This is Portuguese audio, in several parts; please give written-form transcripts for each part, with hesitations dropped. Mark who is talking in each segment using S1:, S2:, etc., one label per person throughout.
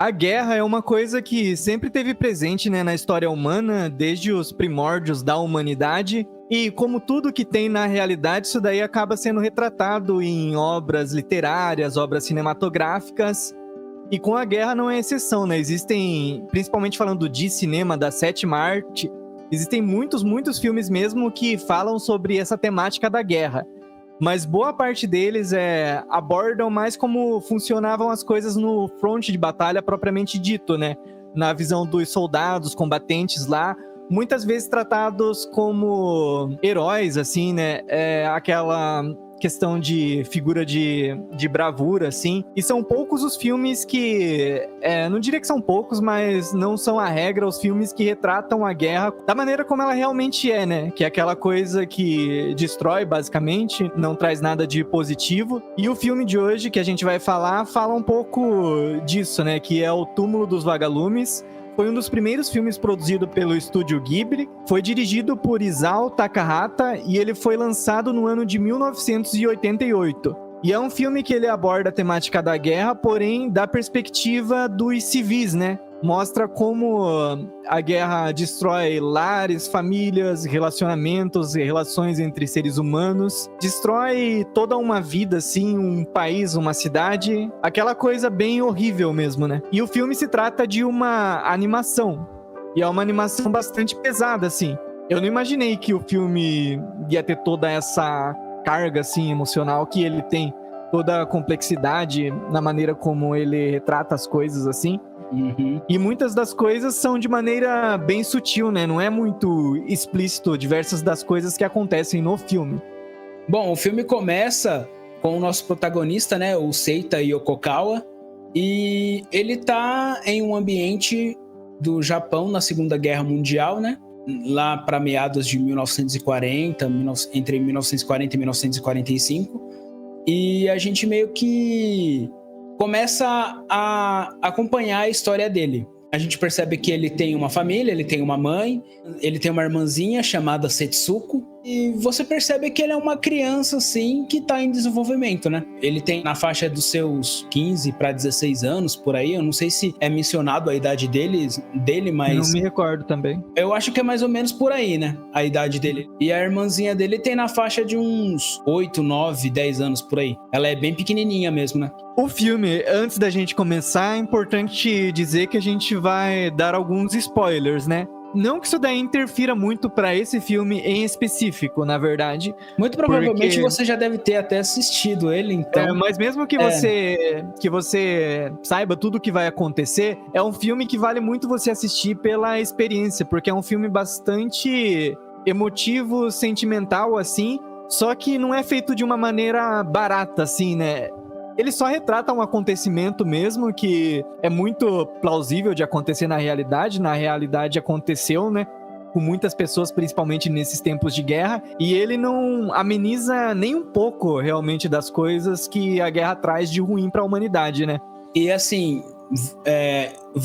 S1: A guerra é uma coisa que sempre teve presente, né, na história humana, desde os primórdios da humanidade. E como tudo que tem na realidade, isso daí acaba sendo retratado em obras literárias, obras cinematográficas. E com a guerra não é exceção, né? Existem, principalmente falando de cinema, da sétima arte, existem muitos filmes mesmo que falam sobre essa temática da guerra. Mas boa parte deles abordam mais como funcionavam as coisas no fronte de batalha propriamente dito, né? Na visão dos soldados, combatentes lá, muitas vezes tratados como heróis, assim, né? Aquela questão de figura de bravura, assim. E são poucos os filmes que... não diria que são poucos, mas não são a regra, os filmes que retratam a guerra da maneira como ela realmente é, né? Que é aquela coisa que destrói, basicamente, não traz nada de positivo. E o filme de hoje, que a gente vai falar, fala um pouco disso, né? Que é O Túmulo dos Vagalumes. Foi um dos primeiros filmes produzido pelo estúdio Ghibli, foi dirigido por Isao Takahata e ele foi lançado no ano de 1988. E é um filme que ele aborda a temática da guerra, porém da perspectiva dos civis, né? Mostra como a guerra destrói lares, famílias, relacionamentos e relações entre seres humanos. Destrói toda uma vida, assim, um país, uma cidade. Aquela coisa bem horrível mesmo, né? E o filme se trata de uma animação. E é uma animação bastante pesada, assim. Eu não imaginei que o filme ia ter toda essa carga, assim, emocional que ele tem. Toda a complexidade na maneira como ele retrata as coisas, assim.
S2: Uhum.
S1: E muitas das coisas são de maneira bem sutil, né? Não é muito explícito diversas das coisas que acontecem no filme.
S2: Bom, o filme começa com o nosso protagonista, né? O Seita Yokokawa. E ele tá em um ambiente do Japão na Segunda Guerra Mundial, né? Lá para meados de 1940, entre 1940 e 1945. E a gente meio que começa a acompanhar a história dele. A gente percebe que ele tem uma família, ele tem uma mãe, ele tem uma irmãzinha chamada Setsuko. E você percebe que ele é uma criança, assim, que tá em desenvolvimento, né? Ele tem na faixa dos seus 15 para 16 anos, por aí. Eu não sei se é mencionado a idade dele, mas...
S1: Não me recordo também.
S2: Eu acho que é mais ou menos por aí, né? A idade dele. E a irmãzinha dele tem na faixa de uns 8, 9, 10 anos, por aí. Ela é bem pequenininha mesmo, né?
S1: O filme, antes da gente começar, é importante dizer que a gente vai dar alguns spoilers, né? Não que isso daí interfira muito pra esse filme em específico, na verdade.
S2: Muito provavelmente você já deve ter até assistido ele, então...
S1: mas mesmo que você saiba tudo o que vai acontecer, é um filme que vale muito você assistir pela experiência, porque é um filme bastante emotivo, sentimental, assim, só que não é feito de uma maneira barata, assim, né? Ele só retrata um acontecimento mesmo que é muito plausível de acontecer na realidade aconteceu, né? Com muitas pessoas, principalmente nesses tempos de guerra, e ele não ameniza nem um pouco realmente das coisas que a guerra traz de ruim para a humanidade, né?
S2: E assim,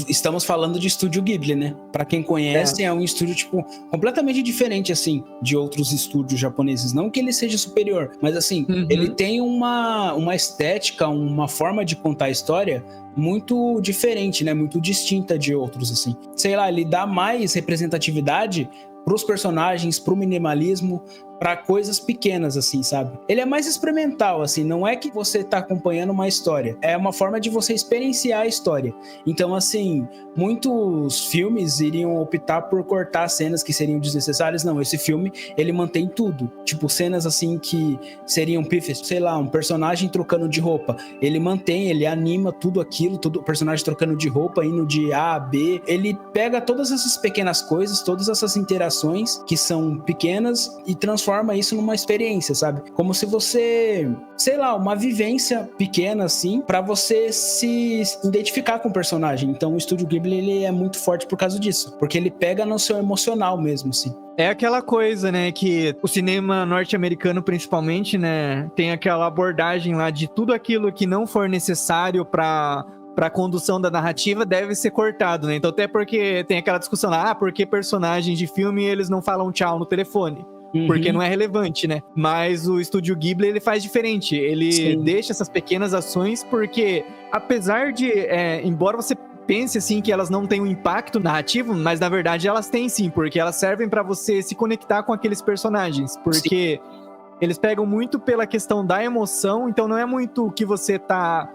S2: estamos falando de estúdio Ghibli, né? Pra quem conhece, é um estúdio, tipo, completamente diferente, assim, de outros estúdios japoneses. Não que ele seja superior, mas assim, ele tem uma estética, uma forma de contar a história muito diferente, né? Muito distinta de outros, assim. Sei lá, ele dá mais representatividade pros personagens, pro minimalismo, para coisas pequenas, assim, sabe? Ele é mais experimental, assim, não é que você tá acompanhando uma história, é uma forma de você experienciar a história. Então, assim, muitos filmes iriam optar por cortar cenas que seriam desnecessárias. Não, esse filme, ele mantém tudo. Tipo, cenas, assim, que seriam pífias, sei lá, um personagem trocando de roupa. Ele mantém, ele anima tudo aquilo, todo o personagem trocando de roupa, indo de A a B. Ele pega todas essas pequenas coisas, todas essas interações que são pequenas e transforma isso numa experiência, sabe? Como se você, sei lá, uma vivência pequena, assim, pra você se identificar com o personagem. Então o Estúdio Ghibli, ele é muito forte por causa disso, porque ele pega no seu emocional mesmo, assim.
S1: É aquela coisa, né, que o cinema norte-americano, principalmente, né, tem aquela abordagem lá de tudo aquilo que não for necessário pra condução da narrativa deve ser cortado, né? Então até porque tem aquela discussão lá, por que personagens de filme eles não falam tchau no telefone? Porque não é relevante, né? Mas o Estúdio Ghibli, ele faz diferente. Ele deixa essas pequenas ações porque, apesar de... embora você pense assim que elas não têm um impacto narrativo, mas na verdade elas têm sim, porque elas servem pra você se conectar com aqueles personagens, porque eles pegam muito pela questão da emoção, então não é muito o que você tá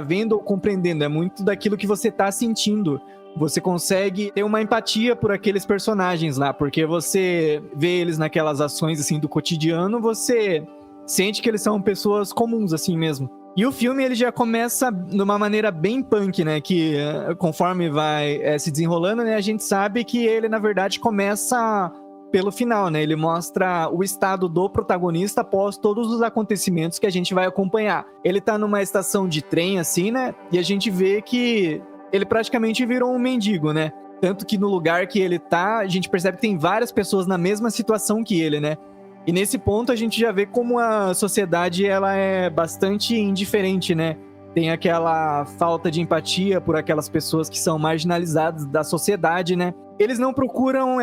S1: vendo ou compreendendo, é muito daquilo que você tá sentindo. Você consegue ter uma empatia por aqueles personagens lá, porque você vê eles naquelas ações assim do cotidiano, você sente que eles são pessoas comuns assim mesmo. E o filme ele já começa de uma maneira bem punk, né, que conforme vai se desenrolando, né, a gente sabe que ele na verdade começa pelo final, né, ele mostra o estado do protagonista após todos os acontecimentos que a gente vai acompanhar. Ele tá numa estação de trem assim, né, e a gente vê que ele praticamente virou um mendigo, né, tanto que no lugar que ele tá, a gente percebe que tem várias pessoas na mesma situação que ele, né. E nesse ponto a gente já vê como a sociedade ela é bastante indiferente, né? Tem aquela falta de empatia por aquelas pessoas que são marginalizadas da sociedade, né? Eles não procuram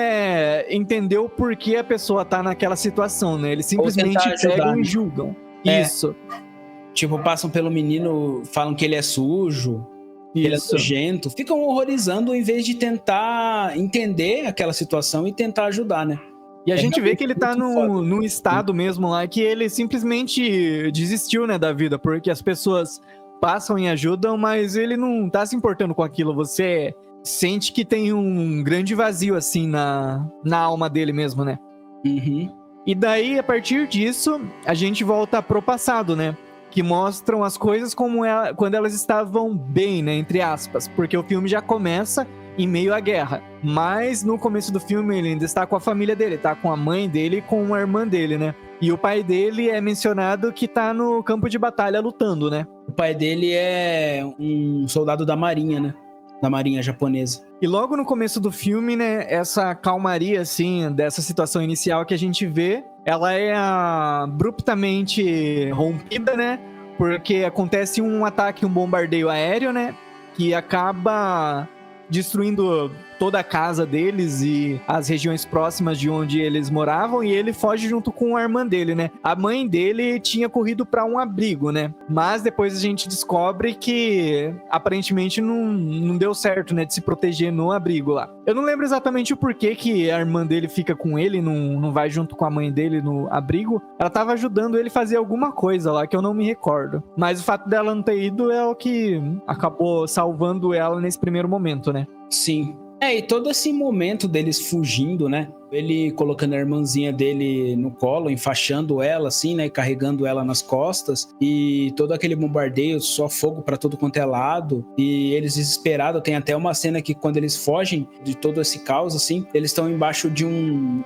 S1: entender o porquê a pessoa tá naquela situação, né? Eles simplesmente
S2: ajudar,
S1: pegam
S2: né?
S1: e julgam.
S2: É.
S1: Isso.
S2: Tipo, passam pelo menino, falam que ele é sujo, que ele é
S1: Isso.
S2: nojento, ficam horrorizando em vez de tentar entender aquela situação e tentar ajudar, né?
S1: E a gente vê que ele tá
S2: muito foda.
S1: num estado mesmo lá que ele simplesmente desistiu, né, da vida, porque as pessoas passam e ajudam, mas ele não tá se importando com aquilo. Você sente que tem um grande vazio, assim, na alma dele mesmo, né?
S2: Uhum.
S1: E daí, a partir disso, a gente volta pro passado, né? Que mostram as coisas como quando elas estavam bem, né, entre aspas, porque o filme já começa em meio à guerra. Mas no começo do filme ele ainda está com a família dele, tá com a mãe dele e com a irmã dele, né? E o pai dele é mencionado que tá no campo de batalha lutando, né?
S2: O pai dele é um soldado da marinha, né? Da marinha japonesa.
S1: E logo no começo do filme, né, essa calmaria, assim, dessa situação inicial que a gente vê, ela é abruptamente rompida, né? Porque acontece um ataque, um bombardeio aéreo, né? Que acaba destruindo toda a casa deles e as regiões próximas de onde eles moravam, e ele foge junto com a irmã dele, né? A mãe dele tinha corrido para um abrigo, né? Mas depois a gente descobre que aparentemente não deu certo, né? De se proteger no abrigo lá. Eu não lembro exatamente o porquê que a irmã dele fica com ele, não vai junto com a mãe dele no abrigo. Ela tava ajudando ele a fazer alguma coisa lá que eu não me recordo. Mas o fato dela não ter ido é o que acabou salvando ela nesse primeiro momento, né?
S2: Sim. E todo esse momento deles fugindo, né? Ele colocando a irmãzinha dele no colo, enfaixando ela, assim, né? Carregando ela nas costas. E todo aquele bombardeio, só fogo pra todo quanto é lado. E eles desesperados. Tem até uma cena que quando eles fogem de todo esse caos, assim, eles estão embaixo de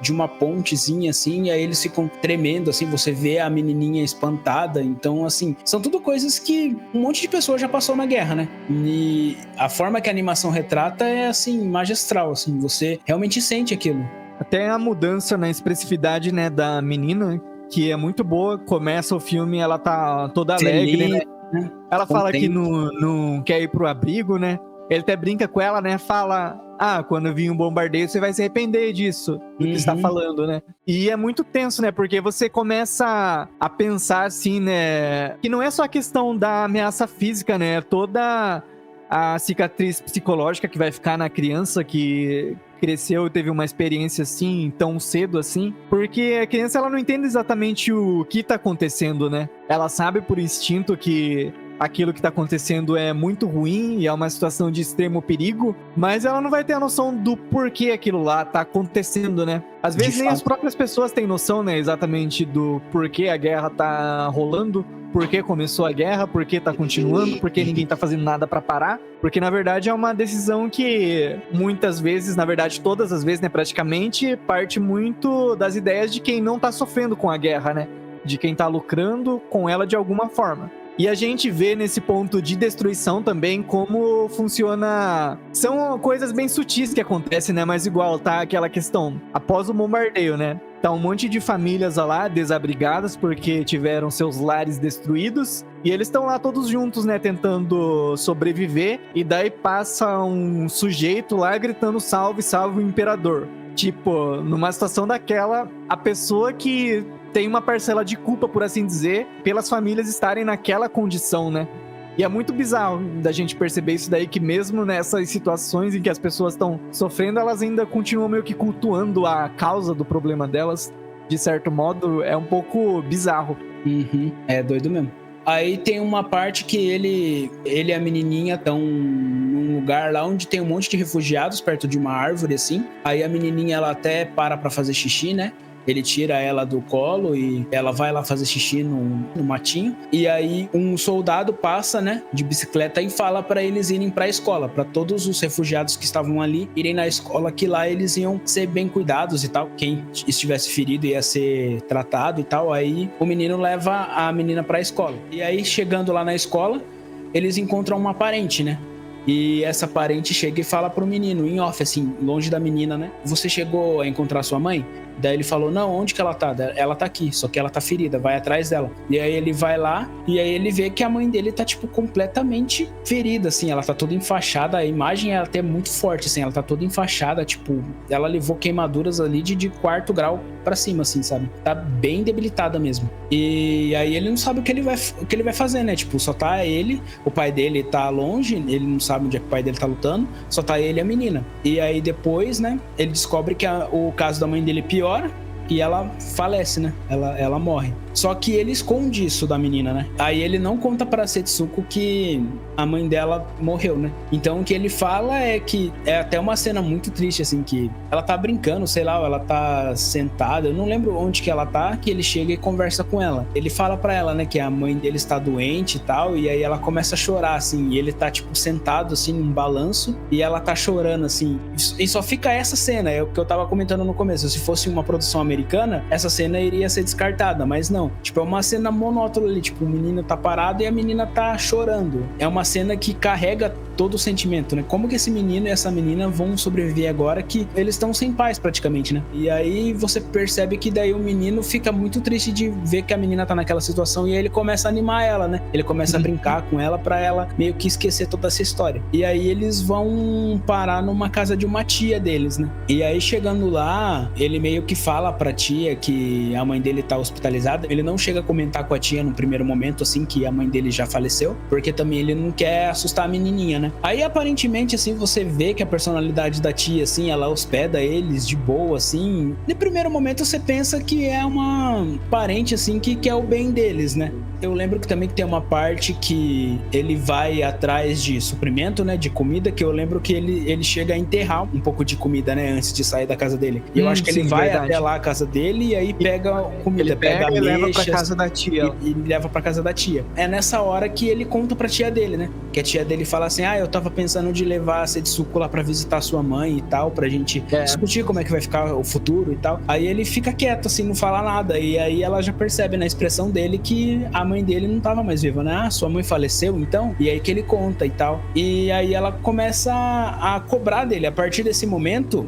S2: uma pontezinha, assim. E aí eles ficam tremendo, assim. Você vê a menininha espantada. Então, assim, são tudo coisas que um monte de pessoa já passou na guerra, né? E a forma que a animação retrata é, assim, magistral, assim. Você realmente sente aquilo.
S1: Até a mudança na expressividade, né, da menina, que é muito boa. Começa o filme, ela tá toda alegre, né? Ela fala que não quer ir pro abrigo, né? Ele até brinca com ela, né? Fala, quando vir um bombardeio, você vai se arrepender disso, do que está falando, né? E é muito tenso, né? Porque você começa a pensar, assim, né? Que não é só a questão da ameaça física, né? Toda a cicatriz psicológica que vai ficar na criança que cresceu e teve uma experiência assim, tão cedo assim, porque a criança ela não entende exatamente o que tá acontecendo, né? Ela sabe por instinto que aquilo que tá acontecendo é muito ruim e é uma situação de extremo perigo, mas ela não vai ter a noção do porquê aquilo lá tá acontecendo, né? Às vezes nem as próprias pessoas têm noção, né, exatamente do porquê a guerra tá rolando, por que começou a guerra, por que tá continuando, por que ninguém tá fazendo nada pra parar, porque na verdade é uma decisão que muitas vezes, na verdade todas as vezes, né, praticamente, parte muito das ideias de quem não tá sofrendo com a guerra, né, de quem tá lucrando com ela de alguma forma. E a gente vê nesse ponto de destruição também como funciona... São coisas bem sutis que acontecem, né? Mas igual, tá aquela questão. Após o bombardeio, né? Tá um monte de famílias lá desabrigadas porque tiveram seus lares destruídos. E eles estão lá todos juntos, né? Tentando sobreviver. E daí passa um sujeito lá gritando salve, salve o imperador. Tipo, numa situação daquela, a pessoa que tem uma parcela de culpa, por assim dizer, pelas famílias estarem naquela condição, né? E é muito bizarro da gente perceber isso daí, que mesmo nessas situações em que as pessoas estão sofrendo, elas ainda continuam meio que cultuando a causa do problema delas. De certo modo, é um pouco bizarro.
S2: Uhum. É doido mesmo. Aí tem uma parte que ele e a menininha estão num lugar lá onde tem um monte de refugiados perto de uma árvore, assim. Aí a menininha, ela até para fazer xixi, né? Ele tira ela do colo e ela vai lá fazer xixi no matinho. E aí um soldado passa, né, de bicicleta e fala para eles irem para a escola, para todos os refugiados que estavam ali irem na escola, que lá eles iam ser bem cuidados e tal. Quem estivesse ferido ia ser tratado e tal. Aí o menino leva a menina para a escola. E aí, chegando lá na escola, eles encontram uma parente, né? E essa parente chega e fala pro menino, em off, assim, longe da menina, né? Você chegou a encontrar sua mãe? Daí ele falou, não, onde que ela tá? Ela tá aqui, só que ela tá ferida, vai atrás dela. E aí ele vai lá, e aí ele vê que a mãe dele tá, tipo, completamente ferida, assim, ela tá toda enfaixada, a imagem é até muito forte, assim, ela tá toda enfaixada, tipo, ela levou queimaduras ali de 4º grau pra cima, assim, sabe? Tá bem debilitada mesmo. E aí ele não sabe o que ele vai fazer, né? Tipo, só tá ele, o pai dele tá longe, ele não sabe onde é que o pai dele tá lutando, só tá ele e a menina. E aí depois, né, ele descobre que o caso da mãe dele piora e ela falece, né? Ela morre. Só que ele esconde isso da menina, né? Aí ele não conta pra Setsuko que a mãe dela morreu, né? Então o que ele fala é que é até uma cena muito triste, assim, que ela tá brincando, sei lá, ela tá sentada, eu não lembro onde que ela tá, que ele chega e conversa com ela. Ele fala pra ela, né, que a mãe dele está doente e tal, e aí ela começa a chorar, assim, e ele tá, tipo, sentado, assim, num balanço, e ela tá chorando, assim. E só fica essa cena, é o que eu tava comentando no começo. Se fosse uma produção americana, essa cena iria ser descartada, mas não. Tipo, é uma cena monótona ali, tipo, o menino tá parado e a menina tá chorando. É uma cena que carrega todo o sentimento, né? Como que esse menino e essa menina vão sobreviver agora que eles estão sem paz praticamente, né? E aí você percebe que daí o menino fica muito triste de ver que a menina tá naquela situação e aí ele começa a animar ela, né? Ele começa a brincar com ela pra ela meio que esquecer toda essa história. E aí eles vão parar numa casa de uma tia deles, né? E aí chegando lá, ele meio que fala pra tia que a mãe dele tá hospitalizada. Ele não chega a comentar com a tia no primeiro momento, assim, que a mãe dele já faleceu, porque também ele não quer assustar a menininha, né? Aí, aparentemente, assim, você vê que a personalidade da tia, assim, ela hospeda eles de boa, assim. No primeiro momento, você pensa que é uma parente, assim, que quer o bem deles, né? Eu lembro que também tem uma parte que ele vai atrás de suprimento, né, de comida, que eu lembro que ele chega a enterrar um pouco de comida, né, antes de sair da casa dele. E eu acho que ele vai até lá a casa dele e aí pega comida,
S1: ele pega e leva pra casa da tia.
S2: E leva pra casa da tia. É nessa hora que ele conta pra tia dele, né, que a tia dele fala assim, eu tava pensando de levar a Setsuko lá pra visitar sua mãe e tal, pra gente discutir como é que vai ficar o futuro e tal. Aí ele fica quieto, assim, não fala nada. E aí ela já percebe na expressão dele que a mãe dele não tava mais viva, né? Sua mãe faleceu, então? E aí que ele conta e tal. E aí ela começa a cobrar dele. A partir desse momento,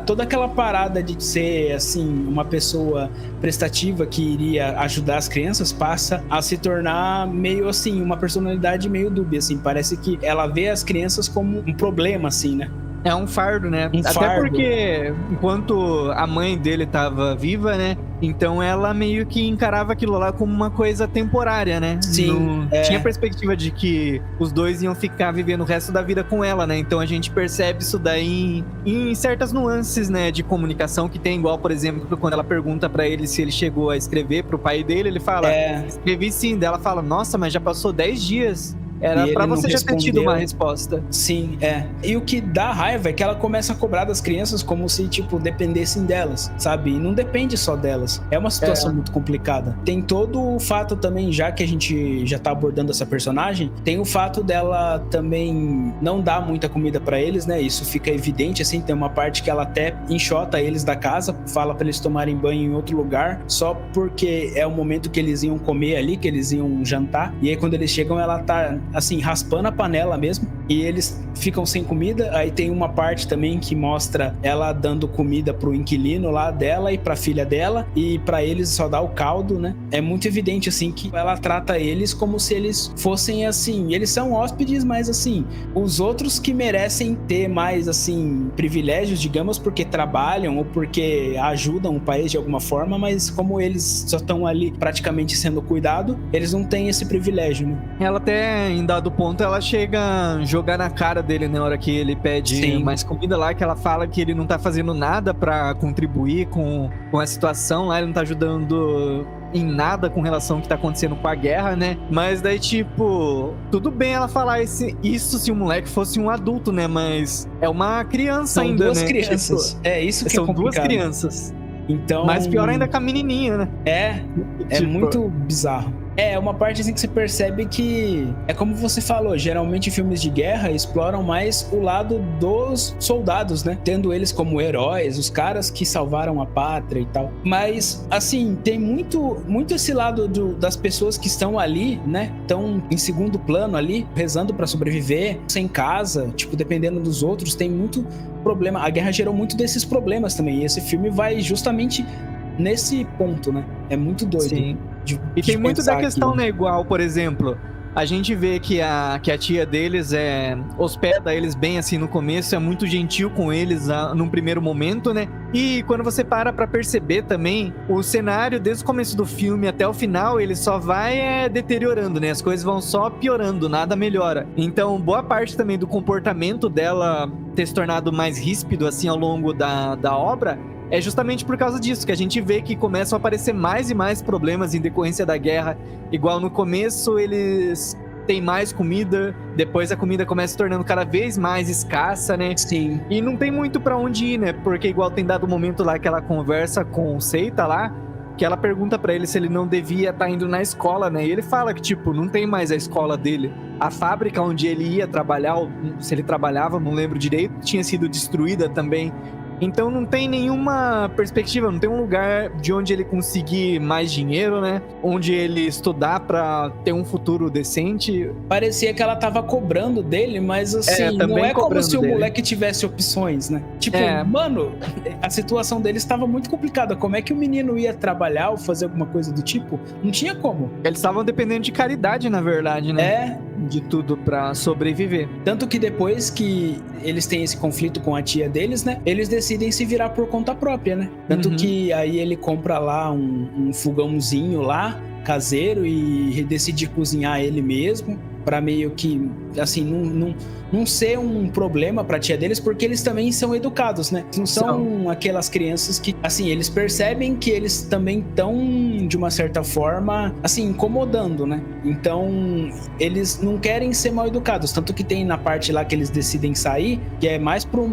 S2: toda aquela parada de ser, assim, uma pessoa prestativa que iria ajudar as crianças passa a se tornar meio, assim, uma personalidade meio dúbia, assim. Parece que ela vê as crianças como um problema, assim, né?
S1: É um fardo, né?
S2: Um
S1: Até
S2: fardo.
S1: porque, enquanto a mãe dele tava viva, né? Então ela meio que encarava aquilo lá como uma coisa temporária, né?
S2: Sim.
S1: Tinha perspectiva de que os dois iam ficar vivendo o resto da vida com ela, né? Então a gente percebe isso daí em certas nuances, né? De comunicação que tem, igual, por exemplo, quando ela pergunta pra ele se ele chegou a escrever pro pai dele, ele fala, escrevi sim. Daí ela fala, nossa, mas já passou 10 dias. Era pra você já ter tido uma resposta.
S2: Sim, E o que dá raiva é que ela começa a cobrar das crianças como se, tipo, dependessem delas, sabe? E não depende só delas. É uma situação muito complicada. Tem todo o fato também, já que a gente já tá abordando essa personagem, tem o fato dela também não dar muita comida pra eles, né? Isso fica evidente, assim. Tem uma parte que ela até enxota eles da casa, fala pra eles tomarem banho em outro lugar, só porque é o momento que eles iam comer ali, que eles iam jantar. E aí, quando eles chegam, ela tá assim, raspando a panela mesmo, e eles ficam sem comida. Aí tem uma parte também que mostra ela dando comida pro inquilino lá dela e pra filha dela, e pra eles só dá o caldo, né? É muito evidente, assim, que ela trata eles como se eles fossem, assim, eles são hóspedes, mas, assim, os outros que merecem ter mais, assim, privilégios, digamos, porque trabalham ou porque ajudam o país de alguma forma, mas como eles só estão ali praticamente sendo cuidado, eles não têm esse privilégio, né?
S1: Ela até, em dado ponto, ela chega a jogar na cara dele na hora que ele pede
S2: Sim.
S1: mais comida lá, que ela fala que ele não tá fazendo nada pra contribuir com a situação lá, ele não tá ajudando em nada com relação ao que tá acontecendo com a guerra, né? Mas daí, tipo, tudo bem ela falar isso se o moleque fosse um adulto, né? Mas é uma criança
S2: São
S1: ainda,
S2: duas
S1: né?
S2: crianças.
S1: Tipo,
S2: É isso que
S1: são
S2: é complicado.
S1: duas crianças.
S2: Então...
S1: Mas pior ainda com a menininha, né?
S2: É
S1: Tipo,
S2: muito bizarro. É uma parte assim que você percebe que é como você falou, geralmente filmes de guerra exploram mais o lado dos soldados, né? Tendo eles como heróis, os caras que salvaram a pátria e tal. Mas, assim, tem muito esse lado das pessoas que estão ali, né? Estão em segundo plano ali, rezando pra sobreviver, sem casa, tipo, dependendo dos outros. Tem muito problema. A guerra gerou muito desses problemas também. E esse filme vai justamente nesse ponto, né? É muito doido.
S1: Sim. E tem muito da questão, né? Igual, por exemplo, a gente vê que a tia deles hospeda eles bem assim no começo, é muito gentil com eles num primeiro momento, né? E quando você para pra perceber também, o cenário desde o começo do filme até o final, ele só vai deteriorando, né? As coisas vão só piorando, nada melhora. Então, boa parte também do comportamento dela ter se tornado mais ríspido assim ao longo da obra é justamente por causa disso, que a gente vê que começam a aparecer mais e mais problemas em decorrência da guerra. Igual no começo eles têm mais comida, depois a comida começa se tornando cada vez mais escassa, né?
S2: Sim.
S1: E não tem muito pra onde ir, né? Porque igual tem dado um momento lá que ela conversa com o Seita lá, que ela pergunta pra ele se ele não devia estar indo na escola, né? E ele fala que, tipo, não tem mais a escola dele. A fábrica onde ele ia trabalhar, ou se ele trabalhava, não lembro direito, tinha sido destruída também. Então não tem nenhuma perspectiva, não tem um lugar de onde ele conseguir mais dinheiro, né? Onde ele estudar pra ter um futuro decente.
S2: Parecia que ela tava cobrando dele, mas assim, não é como se o moleque tivesse opções, né? Tipo, mano, a situação dele estava muito complicada. Como é que o menino ia trabalhar ou fazer alguma coisa do tipo? Não tinha como.
S1: Eles estavam dependendo de caridade, na verdade, né? De tudo pra sobreviver.
S2: Tanto que depois que eles têm esse conflito com a tia deles, né? Eles decidem se virar por conta própria, né? Tanto que aí ele compra lá um fogãozinho lá, caseiro, e decide cozinhar ele mesmo, pra meio que, assim, não ser um problema pra tia deles, porque eles também são educados, né? Não são aquelas crianças que, assim, eles percebem que eles também estão, de uma certa forma, assim, incomodando, né? Então, eles não querem ser mal educados, tanto que tem na parte lá que eles decidem sair, que é mais pro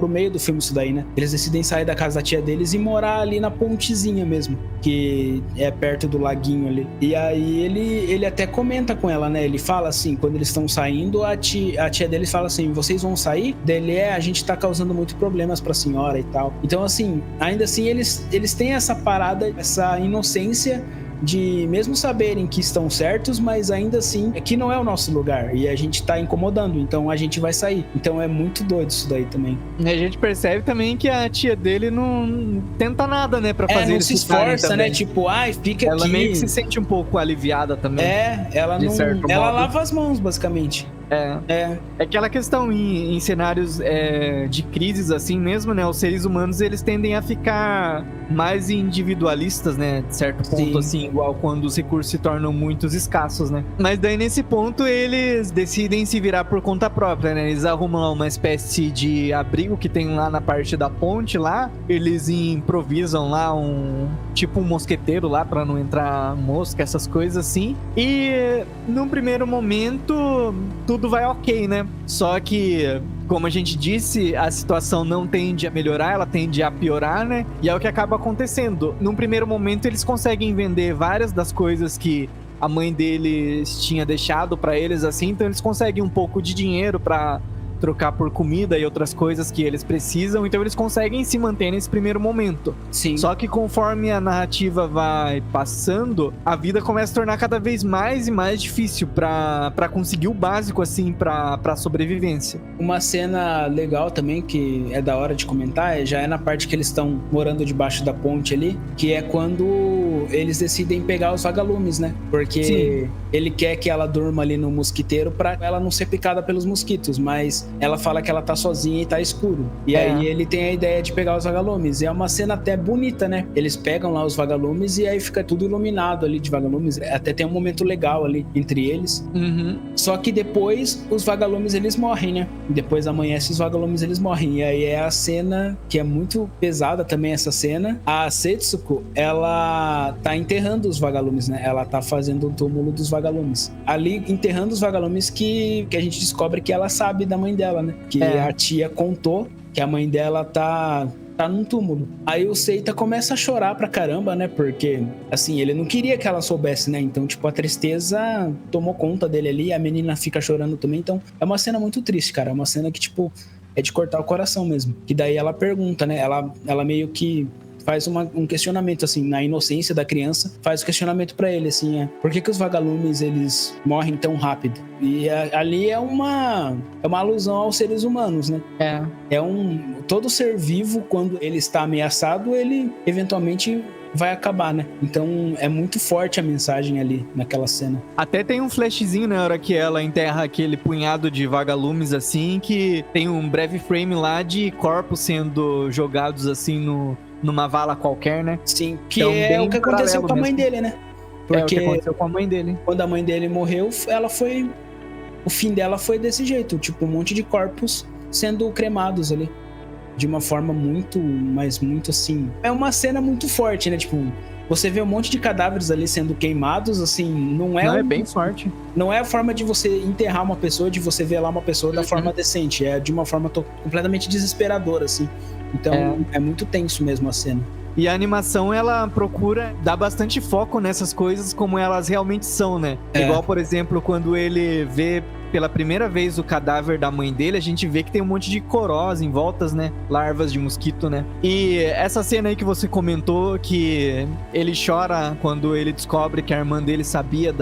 S2: meio do filme isso daí, né? Eles decidem sair da casa da tia deles e morar ali na pontezinha mesmo, que é perto do laguinho ali. E aí ele até comenta com ela, né? Ele fala assim, quando eles estão saindo, a tia deles fala assim, vocês vão sair? Dele a gente tá causando muitos problemas pra senhora e tal. Então, assim, ainda assim, eles têm essa parada, essa inocência de mesmo saberem que estão certos, mas ainda assim, que não é o nosso lugar e a gente tá incomodando, então a gente vai sair. Então é muito doido isso daí também.
S1: E a gente percebe também que a tia dele não tenta nada, né, pra fazer
S2: não se esforça, né, tipo, fica
S1: ela
S2: aqui.
S1: Ela meio que se sente um pouco aliviada também.
S2: Ela não, ela lava as mãos, basicamente.
S1: É aquela questão em cenários de crises assim mesmo, né? Os seres humanos, eles tendem a ficar mais individualistas, né? De certo ponto, assim, igual quando os recursos se tornam muito escassos, né? Mas daí, nesse ponto, eles decidem se virar por conta própria, né? Eles arrumam lá uma espécie de abrigo que tem lá na parte da ponte lá. Eles improvisam lá um mosqueteiro lá pra não entrar mosca, essas coisas assim. E, num primeiro momento, tudo vai ok, né? Só que, como a gente disse, a situação não tende a melhorar, ela tende a piorar, né? E é o que acaba acontecendo. Num primeiro momento, eles conseguem vender várias das coisas que a mãe deles tinha deixado pra eles, assim, então eles conseguem um pouco de dinheiro pra trocar por comida e outras coisas que eles precisam, então eles conseguem se manter nesse primeiro momento.
S2: Sim.
S1: Só que conforme a narrativa vai passando, a vida começa a tornar cada vez mais e mais difícil pra conseguir o básico, assim, pra sobrevivência.
S2: Uma cena legal também, que é da hora de comentar, já é na parte que eles estão morando debaixo da ponte ali, que é quando eles decidem pegar os vagalumes, né? Porque
S1: Sim.
S2: ele quer que ela durma ali no mosquiteiro pra ela não ser picada pelos mosquitos, mas ela fala que ela tá sozinha e tá escuro. E aí ele tem a ideia de pegar os vagalumes. E é uma cena até bonita, né? Eles pegam lá os vagalumes e aí fica tudo iluminado ali de vagalumes. Até tem um momento legal ali entre eles.
S1: Uhum.
S2: Só que depois os vagalumes eles morrem, né? Depois amanhece os vagalumes eles morrem. E aí é a cena que é muito pesada também, essa cena. A Setsuko, ela tá enterrando os vagalumes, né? Ela tá fazendo o túmulo dos vagalumes. Ali, enterrando os vagalumes que a gente descobre que ela sabe da mãe dela, né? Que a tia contou que a mãe dela tá num túmulo. Aí o Seita começa a chorar pra caramba, né? Porque, assim, ele não queria que ela soubesse, né? Então, tipo, a tristeza tomou conta dele ali, a menina fica chorando também. Então, é uma cena muito triste, cara. É uma cena que, tipo, é de cortar o coração mesmo. Que daí ela pergunta, né? Ela meio que faz um questionamento, assim, na inocência da criança, faz o questionamento pra ele, assim, por que os vagalumes, eles morrem tão rápido? E ali é uma alusão aos seres humanos, né? Todo ser vivo, quando ele está ameaçado, ele eventualmente vai acabar, né? Então é muito forte a mensagem ali naquela cena.
S1: Até tem um flashzinho na hora que ela enterra aquele punhado de vagalumes, assim, que tem um breve frame lá de corpos sendo jogados, assim, numa vala qualquer, né?
S2: Sim, que
S1: então,
S2: é o que aconteceu com a mãe dele, né?
S1: Porque o que aconteceu com a mãe dele.
S2: Quando a mãe dele morreu, o fim dela foi desse jeito, tipo, um monte de corpos sendo cremados ali. De uma forma muito assim... É uma cena muito forte, né? Tipo, você vê um monte de cadáveres ali sendo queimados, assim, não é
S1: bem forte.
S2: Não é a forma de você enterrar uma pessoa, de você ver lá uma pessoa da forma decente. É de uma forma completamente desesperadora, assim. Então, é muito tenso mesmo a cena.
S1: E a animação, ela procura dar bastante foco nessas coisas como elas realmente são, né? Igual, por exemplo, quando ele vê pela primeira vez o cadáver da mãe dele, a gente vê que tem um monte de corós em voltas, né? Larvas de mosquito, né? E essa cena aí que você comentou, que ele chora quando ele descobre que a irmã dele sabia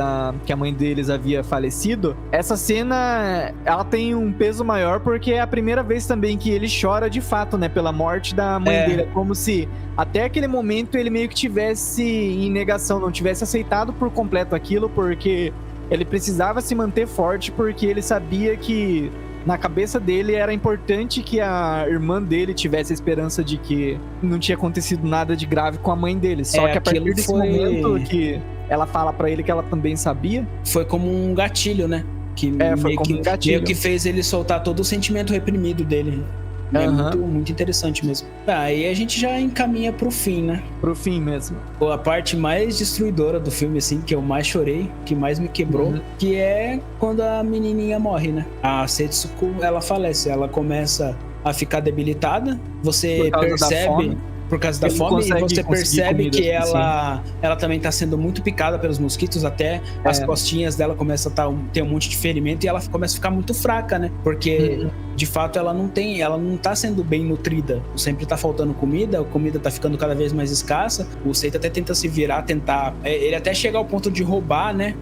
S1: que a mãe deles havia falecido, essa cena, ela tem um peso maior porque é a primeira vez também que ele chora de fato, né? Pela morte da mãe dele. É como se até aquele momento ele meio que tivesse em negação, não tivesse aceitado por completo aquilo, porque ele precisava se manter forte, porque ele sabia que na cabeça dele era importante que a irmã dele tivesse a esperança de que não tinha acontecido nada de grave com a mãe dele. Só que a partir desse momento que ela fala pra ele que ela também sabia...
S2: Foi como um gatilho, né?
S1: Foi como um gatilho.
S2: Meio que fez ele soltar todo o sentimento reprimido dele. É muito interessante mesmo. Aí a gente já encaminha pro fim, né?
S1: Pro fim mesmo.
S2: A parte mais destruidora do filme, assim, que eu mais chorei, que mais me quebrou, que é quando a menininha morre, né? A Setsuko, ela falece, ela começa a ficar debilitada, você percebe... Por causa da fome, e você percebe que ela também tá sendo muito picada pelos mosquitos, até as costinhas dela começam a ter um monte de ferimento e ela começa a ficar muito fraca, né? Porque, de fato, ela não tá sendo bem nutrida. Sempre tá faltando comida, a comida tá ficando cada vez mais escassa. O Seita até tenta se virar, ele até chega ao ponto de roubar, né?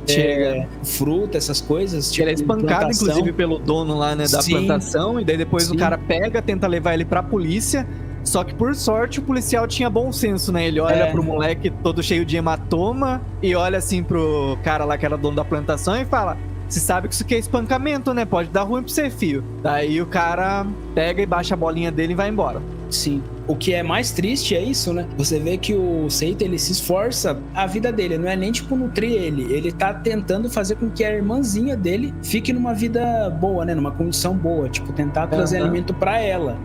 S2: Fruta, essas coisas. Tipo,
S1: ele é espancado, inclusive, pelo dono lá, né, da plantação, e daí depois o cara tenta levar ele pra polícia. Só que, por sorte, o policial tinha bom senso, né? Ele olha pro moleque todo cheio de hematoma e olha assim pro cara lá que era dono da plantação e fala: você sabe que isso aqui é espancamento, né? Pode dar ruim pra você, filho. Daí o cara pega e baixa a bolinha dele e vai embora.
S2: Sim. O que é mais triste é isso, né? Você vê que o Seita, ele se esforça a vida dele, não é nem tipo nutrir ele tá tentando fazer com que a irmãzinha dele fique numa vida boa, né? Numa condição boa, tipo, tentar trazer alimento pra ela.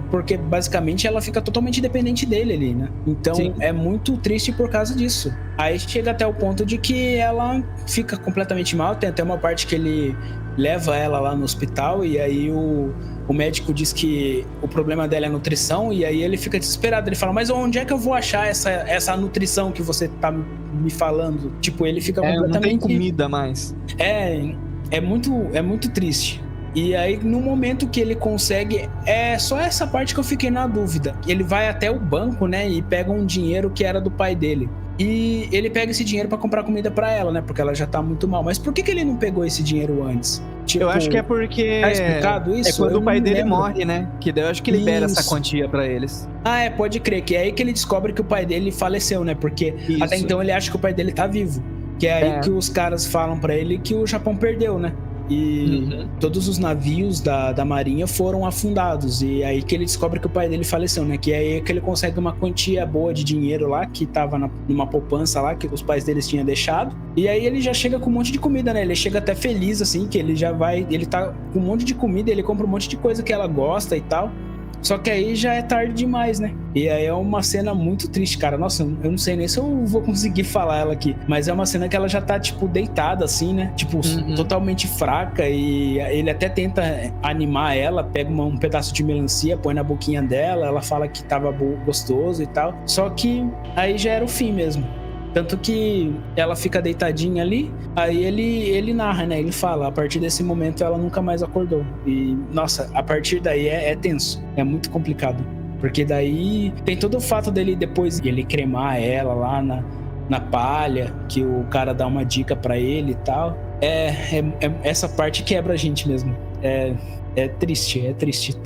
S2: Porque basicamente ela fica totalmente dependente dele ali, né? Então é muito triste por causa disso. Aí chega até o ponto de que ela fica completamente mal, tem até uma parte que ele leva ela lá no hospital e aí o médico diz que o problema dela é a nutrição e aí ele fica desesperado, ele fala, mas onde é que eu vou achar essa nutrição que você tá me falando? Tipo, ele fica completamente...
S1: Não tem comida mais.
S2: É muito triste. E aí, no momento que ele consegue, é só essa parte que eu fiquei na dúvida. Ele vai até o banco, né, e pega um dinheiro que era do pai dele. E ele pega esse dinheiro pra comprar comida pra ela, né, porque ela já tá muito mal. Mas por que ele não pegou esse dinheiro antes?
S1: Tipo, eu acho que é porque
S2: tá explicado isso?
S1: É quando
S2: Eu
S1: o pai
S2: não
S1: dele
S2: lembro.
S1: morre, né? Que daí eu acho que libera essa
S2: Isso.
S1: quantia pra eles.
S2: Ah, pode crer, que é aí que ele descobre que o pai dele faleceu, né? Porque
S1: Isso.
S2: até então ele acha que o pai dele tá vivo. Que é aí que os caras falam pra ele que o Japão perdeu, né? E todos os navios da marinha foram afundados. E aí que ele descobre que o pai dele faleceu, né? Que é aí que ele consegue uma quantia boa de dinheiro lá, que tava numa poupança lá, que os pais deles tinham deixado. E aí ele já chega com um monte de comida, né? Ele chega até feliz, assim, que ele já vai... Ele tá com um monte de comida, ele compra um monte de coisa que ela gosta e tal. Só que aí já é tarde demais, né? E aí é uma cena muito triste, cara. Nossa, eu não sei nem se eu vou conseguir falar ela aqui. Mas é uma cena que ela já tá, tipo, deitada, assim, né? Tipo, totalmente fraca. E ele até tenta animar ela, pega um pedaço de melancia, põe na boquinha dela. Ela fala que tava gostoso e tal. Só que aí já era o fim mesmo. Tanto que ela fica deitadinha ali, aí ele narra, né? Ele fala, a partir desse momento ela nunca mais acordou. E, nossa, a partir daí é tenso, é muito complicado. Porque daí tem todo o fato dele depois ele cremar ela lá na palha, que o cara dá uma dica pra ele e tal. Essa parte quebra a gente mesmo. É triste,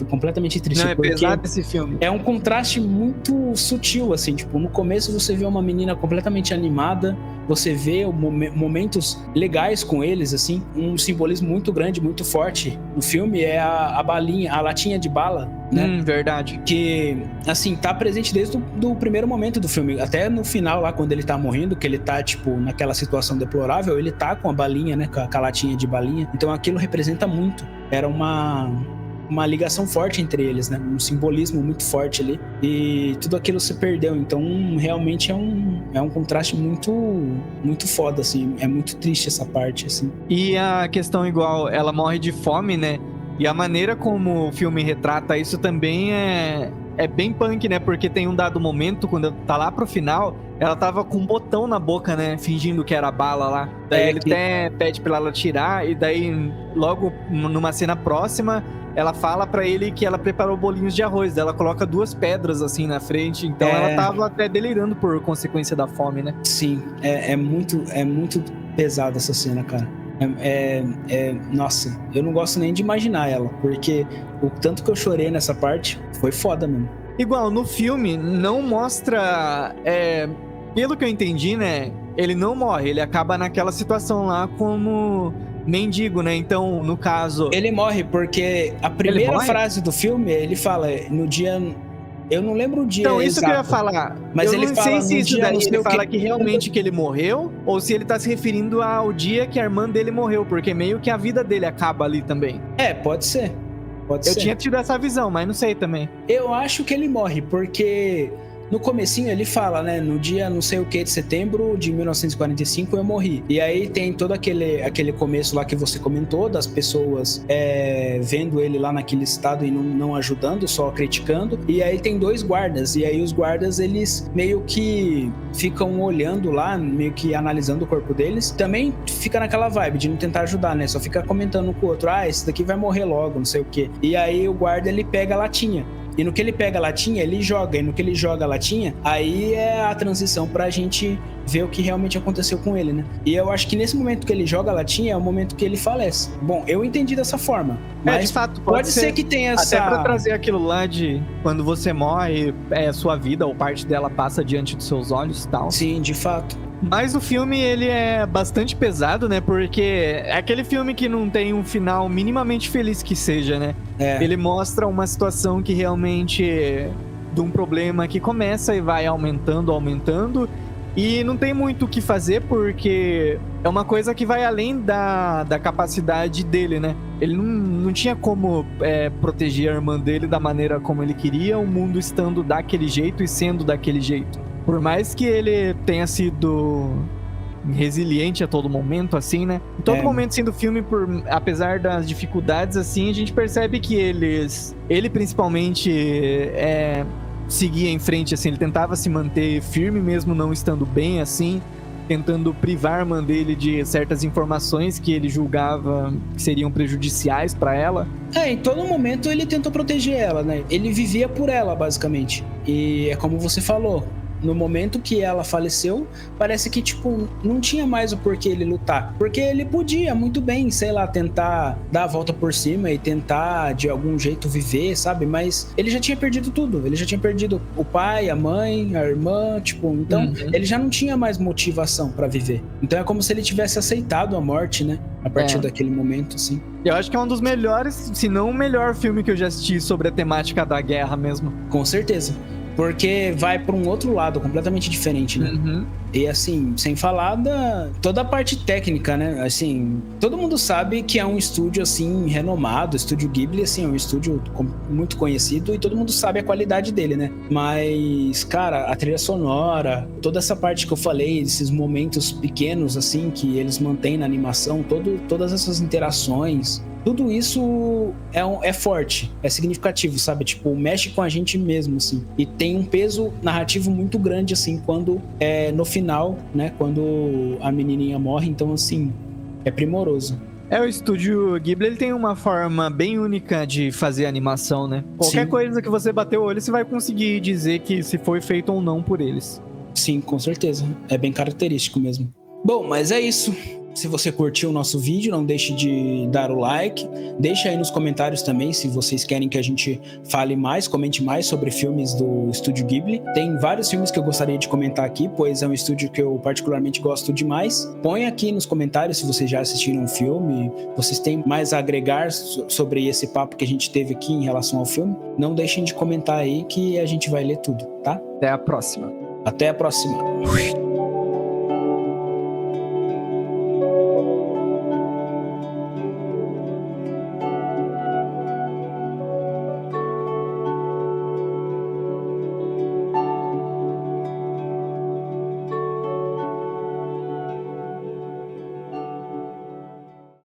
S2: completamente triste.
S1: Não, é pesado esse filme.
S2: É um contraste muito sutil, assim, tipo, no começo você vê uma menina completamente animada, você vê momentos legais com eles, assim, um simbolismo muito grande, muito forte no filme é a balinha, a latinha de bala, né?
S1: Verdade.
S2: Que, assim, tá presente desde o primeiro momento do filme, até no final lá, quando ele tá morrendo, que ele tá, tipo, naquela situação deplorável, ele tá com a balinha, né, com a latinha de balinha, então aquilo representa muito. Era uma ligação forte entre eles, né? Um simbolismo muito forte ali. E tudo aquilo se perdeu. Então, realmente é um contraste muito, muito foda, assim. É muito triste essa parte, assim.
S1: E a questão igual, ela morre de fome, né? E a maneira como o filme retrata isso também é bem punk, né? Porque tem um dado momento, quando tá lá pro final, ela tava com um botão na boca, né? Fingindo que era bala lá. Daí ele até pede pra ela tirar, e daí logo numa cena próxima, ela fala pra ele que ela preparou bolinhos de arroz. Daí ela coloca 2 pedras assim na frente, então ela tava até delirando por consequência da fome, né?
S2: Sim, é muito pesada essa cena, cara. Nossa, eu não gosto nem de imaginar ela, porque o tanto que eu chorei nessa parte foi foda mesmo.
S1: Igual, no filme não mostra, pelo que eu entendi, né, ele não morre, ele acaba naquela situação lá como mendigo, né, então, no caso...
S2: Ele morre porque a primeira frase do filme, ele fala, no dia... Eu não lembro o dia
S1: então, isso
S2: exato,
S1: que eu ia falar.
S2: Mas
S1: eu
S2: ele
S1: não
S2: fala
S1: sei se isso daí ele fala que realmente que ele morreu, ou se ele tá se referindo ao dia que a irmã dele morreu, porque meio que a vida dele acaba ali também.
S2: Pode ser.
S1: Eu tinha tido essa visão, mas não sei também.
S2: Eu acho que ele morre, porque no comecinho ele fala, né, no dia não sei o que de setembro de 1945 eu morri. E aí tem todo aquele começo lá que você comentou, das pessoas vendo ele lá naquele estado e não ajudando, só criticando. E aí tem 2 guardas, e aí os guardas eles meio que ficam olhando lá, meio que analisando o corpo deles. Também fica naquela vibe de não tentar ajudar, né, só fica comentando um com o outro, esse daqui vai morrer logo, não sei o que. E aí o guarda ele pega a latinha. E no que ele pega a latinha, ele joga. E no que ele joga a latinha, aí é a transição pra gente ver o que realmente aconteceu com ele, né? E eu acho que nesse momento que ele joga a latinha é o momento que ele falece. Bom, eu entendi dessa forma. Mas
S1: de fato,
S2: pode ser que tenha essa...
S1: Até pra trazer aquilo lá de quando você morre, sua vida ou parte dela passa diante dos seus olhos e tal.
S2: Sim, de fato.
S1: Mas o filme, ele é bastante pesado, né? Porque é aquele filme que não tem um final minimamente feliz que seja, né? Ele mostra uma situação que realmente... de um problema que começa e vai aumentando, e não tem muito o que fazer, porque é uma coisa que vai além da capacidade dele, né? Ele não tinha como proteger a irmã dele da maneira como ele queria, o mundo estando daquele jeito e sendo daquele jeito. Por mais que ele tenha sido resiliente a todo momento, assim, né? Em todo momento, assim, do filme, apesar das dificuldades, assim, a gente percebe que ele principalmente seguia em frente, assim, ele tentava se manter firme mesmo não estando bem, assim, tentando privar a irmã dele de certas informações que ele julgava que seriam prejudiciais pra ela.
S2: Em todo momento ele tentou proteger ela, né? Ele vivia por ela, basicamente. E é como você falou, no momento que ela faleceu, parece que, tipo, não tinha mais o porquê ele lutar. Porque ele podia muito bem, sei lá, tentar dar a volta por cima e tentar, de algum jeito, viver, sabe? Mas ele já tinha perdido tudo. Ele já tinha perdido o pai, a mãe, a irmã, tipo... Então, ele já não tinha mais motivação pra viver. Então, é como se ele tivesse aceitado a morte, né? A partir daquele momento, assim.
S1: Eu acho que é um dos melhores, se não o melhor filme que eu já assisti sobre a temática da guerra mesmo.
S2: Com certeza. Porque vai pra um outro lado completamente diferente, né? E assim, sem falar da toda a parte técnica, né? Assim, todo mundo sabe que é um estúdio, assim, renomado. O Estúdio Ghibli, assim, é um estúdio muito conhecido e todo mundo sabe a qualidade dele, né? Mas, cara, a trilha sonora, toda essa parte que eu falei, esses momentos pequenos, assim, que eles mantêm na animação, todas essas interações... Tudo isso é forte, é significativo, sabe? Tipo, mexe com a gente mesmo, assim. E tem um peso narrativo muito grande, assim, quando no final, né? Quando a menininha morre. Então, assim, é primoroso.
S1: O Estúdio Ghibli, ele tem uma forma bem única de fazer animação, né? Qualquer coisa que você bater o olho, você vai conseguir dizer que se foi feito ou não por eles.
S2: Sim, com certeza. É bem característico mesmo. Bom, mas é isso. Se você curtiu o nosso vídeo, não deixe de dar o like. Deixa aí nos comentários também se vocês querem que a gente fale mais, comente mais sobre filmes do Estúdio Ghibli. Tem vários filmes que eu gostaria de comentar aqui, pois é um estúdio que eu particularmente gosto demais. Põe aqui nos comentários se vocês já assistiram um filme, vocês têm mais a agregar sobre esse papo que a gente teve aqui em relação ao filme. Não deixem de comentar aí que a gente vai ler tudo, tá?
S1: Até a próxima.
S2: Até a próxima.